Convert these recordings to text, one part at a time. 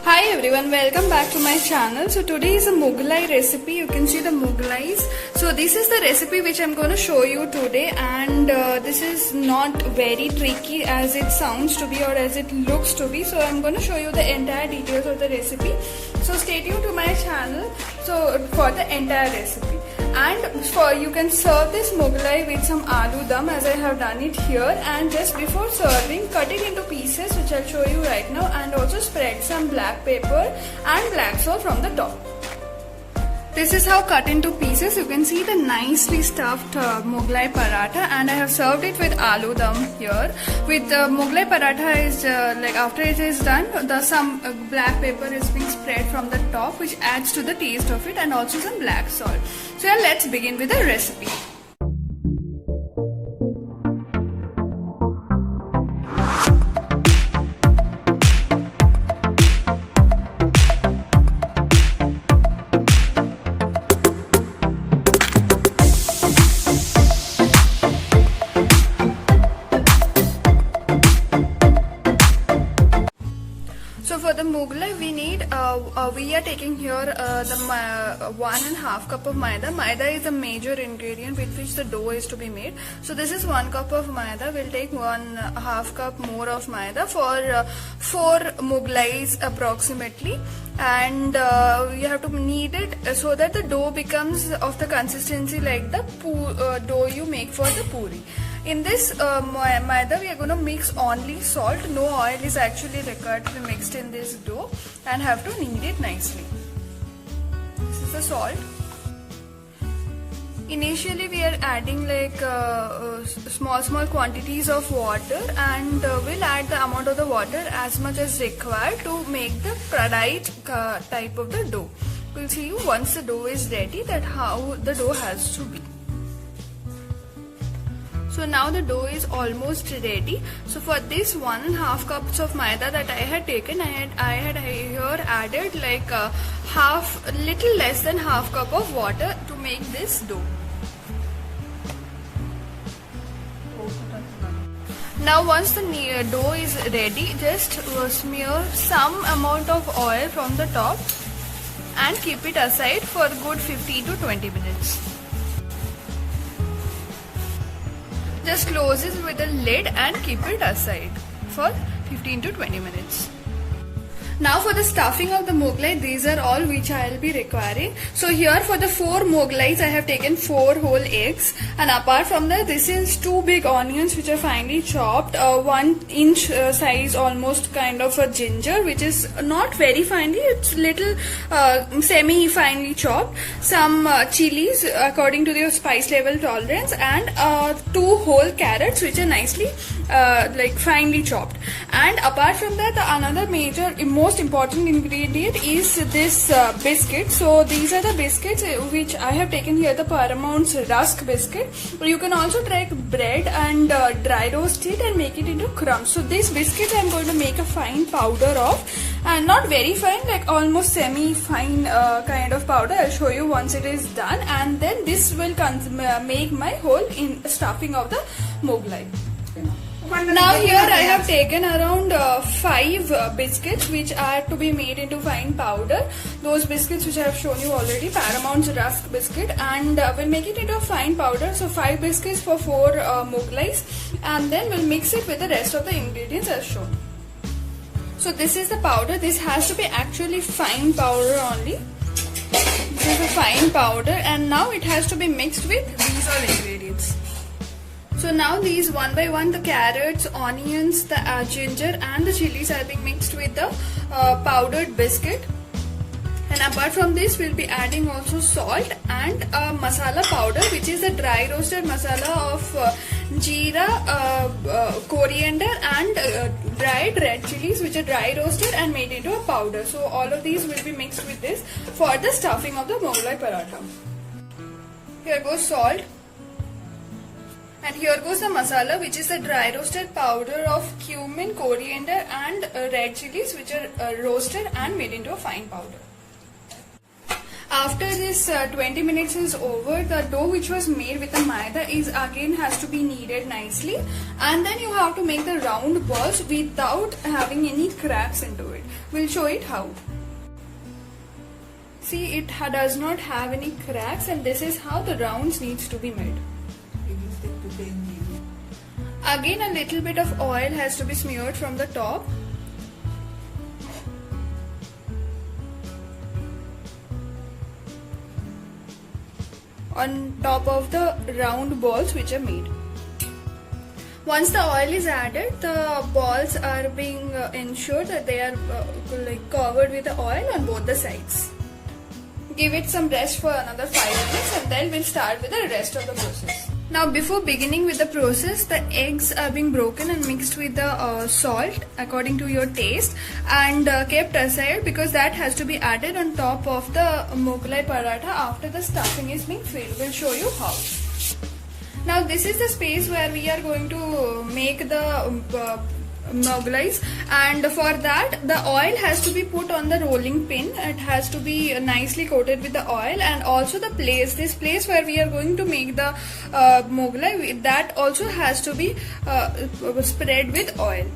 Hi everyone, welcome back to my channel. So today is a Mughlai recipe. You can see the Mughlais. So this is the recipe which I'm going to show you today, and this is not very tricky as it sounds to be or as it looks to be. So I'm going to show you the entire details of the recipe. So stay tuned to my channel for the entire recipe. And you can serve this Mughlai with some aloo dum as I have done it here, and just before serving cut it into pieces which I'll show you right now, and also spread some black pepper and black salt from the top. This is how cut into pieces. You can see the nicely stuffed Mughlai paratha, and I have served it with aloo dum here. With Mughlai paratha is like after it is done, some black pepper is being spread from the top, which adds to the taste of it, and also some black salt. So yeah, let's begin with the recipe. So for the Mughlai we are taking here the 1.5 cup of maida. Maida is a major ingredient with which the dough is to be made. So this is 1 cup of maida. We'll take 1.5 cup more of maida for 4 Mughlais approximately. And you have to knead it so that the dough becomes of the consistency like the dough you make for the puri. In this maida we are going to mix only salt. No oil is actually required to be mixed in this dough, and have to knead it nicely. This is the salt. Initially we are adding like small quantities of water, and we'll add the amount of the water as much as required to make the right type of the dough. We'll see you once the dough is ready that how the dough has to be. So now the dough is almost ready. So for this 1.5 cups of maida that I had taken, I had here added like little less than half cup of water to make this dough. Now once the dough is ready, just smear some amount of oil from the top and keep it aside for a good 15 to 20 minutes. Just close it with a lid and keep it aside for 15 to 20 minutes. Now for the stuffing of the Mughlai, these are all which I will be requiring. So here for the 4 Mughlais I have taken 4 whole eggs, and apart from that this is 2 big onions which are finely chopped, 1 inch size almost kind of a ginger which is not very finely, it's little semi finely chopped, some chilies according to their spice level tolerance, and 2 whole carrots which are nicely like finely chopped. And apart from that, another major most important ingredient is this biscuit. So these are the biscuits which I have taken here, the Paramount's Rusk biscuit. You can also take bread and dry roast it and make it into crumbs. So this biscuit I am going to make a fine powder of, and not very fine, like almost semi fine kind of powder. I'll show you once it is done, and then this will make my whole stuffing of the Mughlai. Now here I have taken around 5 biscuits which are to be made into fine powder. Those biscuits which I have shown you already, Paramount's Rusk biscuit, and we'll make it into a fine powder. So 5 biscuits for 4 Mughlais, and then we'll mix it with the rest of the ingredients as shown. So this is the powder. This has to be actually fine powder only. This is a fine powder, and now it has to be mixed with these all ingredients. So now these one by one, the carrots, onions, the ginger and the chilies are being mixed with the powdered biscuit. And apart from this, we'll be adding also salt and masala powder, which is the dry roasted masala of jeera, coriander and dried red chilies, which are dry roasted and made into a powder. So all of these will be mixed with this for the stuffing of the Mughlai paratha. Here goes salt. And here goes the masala, which is the dry roasted powder of cumin, coriander and red chilies, which are roasted and made into a fine powder. After this 20 minutes is over, the dough which was made with the maida is again has to be kneaded nicely, and then you have to make the round balls without having any cracks into it. We'll show it how. See, it does not have any cracks, and this is how the rounds needs to be made. Again, a little bit of oil has to be smeared from the top. On top of the round balls which are made. Once the oil is added, the balls are being ensured that they are covered with the oil on both the sides. Give it some rest for another 5 minutes, and then we'll start with the rest of the process. Now, before beginning with the process, the eggs are being broken and mixed with the salt according to your taste, and kept aside because that has to be added on top of the Mughlai paratha after the stuffing is being filled. We'll show you how. Now, this is the space where we are going to make the Mughlais, and for that the oil has to be put on the rolling pin. It has to be nicely coated with the oil, and also this place where we are going to make the Mughlai, that also has to be spread with oil.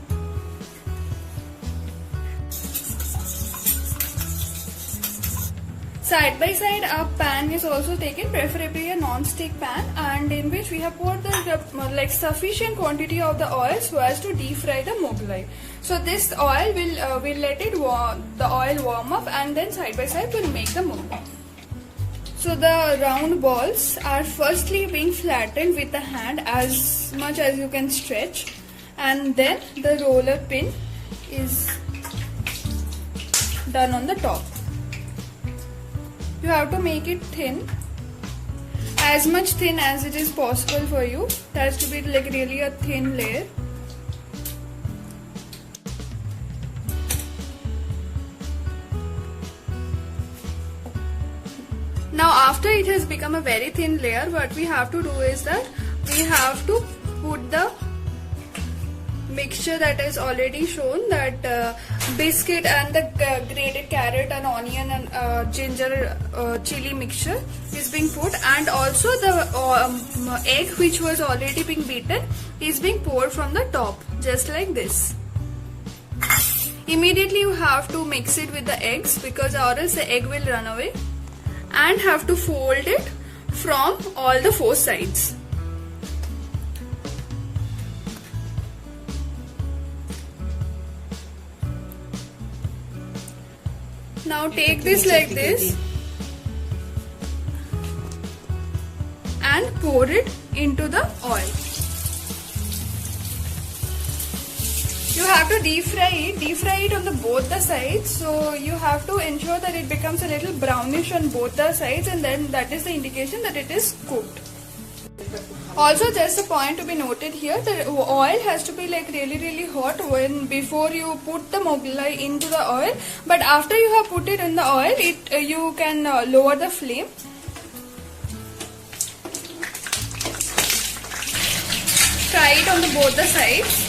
Side by side, a pan is also taken, preferably a non-stick pan, and in which we have poured the sufficient quantity of the oil so as to deep fry the Mughlai. So this oil will let it the oil warm up, and then side by side we'll make the Mughlai. So the round balls are firstly being flattened with the hand as much as you can stretch, and then the roller pin is done on the top. You have to make it thin, as much thin as it is possible for you. It has to be like really a thin layer. Now, after it has become a very thin layer, what we have to do is that we have to put the mixture that is already shown, that biscuit and the grated carrot and onion and ginger chili mixture is being put, and also the egg which was already being beaten is being poured from the top, just like this. Immediately you have to mix it with the eggs, because or else the egg will run away, and have to fold it from all the 4 sides. Now take this like this and pour it into the oil. You have to deep fry it on both the sides. So you have to ensure that it becomes a little brownish on both the sides, and then that is the indication that it is cooked. Also, just a point to be noted here, the oil has to be like really hot before you put the Mughlai into the oil, but after you have put it in the oil, you can lower the flame. Fry it on both the sides.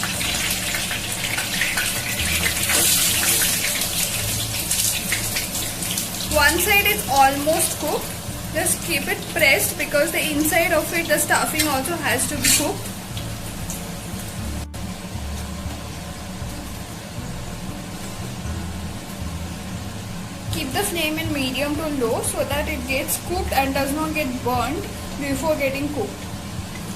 One side is almost cooked. Just keep it pressed, because the inside of it, the stuffing also has to be cooked. Keep the flame in medium to low so that it gets cooked and does not get burnt before getting cooked.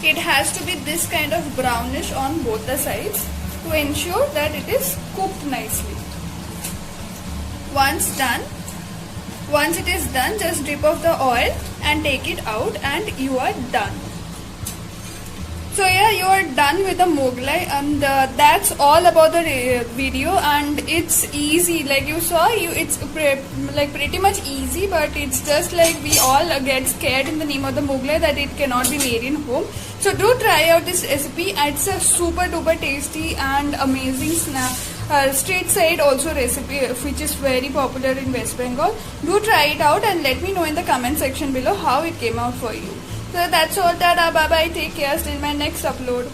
It has to be this kind of brownish on both the sides to ensure that it is cooked nicely. Once it is done, just dip off the oil and take it out, and you are done. So yeah, you are done with the Mughlai, and that's all about the video. And it's easy, like you saw, it's pretty much easy, but it's just like we all get scared in the name of the Mughlai that it cannot be made in home. So do try out this recipe. It's a super duper tasty and amazing street side also recipe, which is very popular in West Bengal. Do try it out and let me know in the comment section below how it came out for you. So that's all. Tada, bye bye, take care, till my next upload.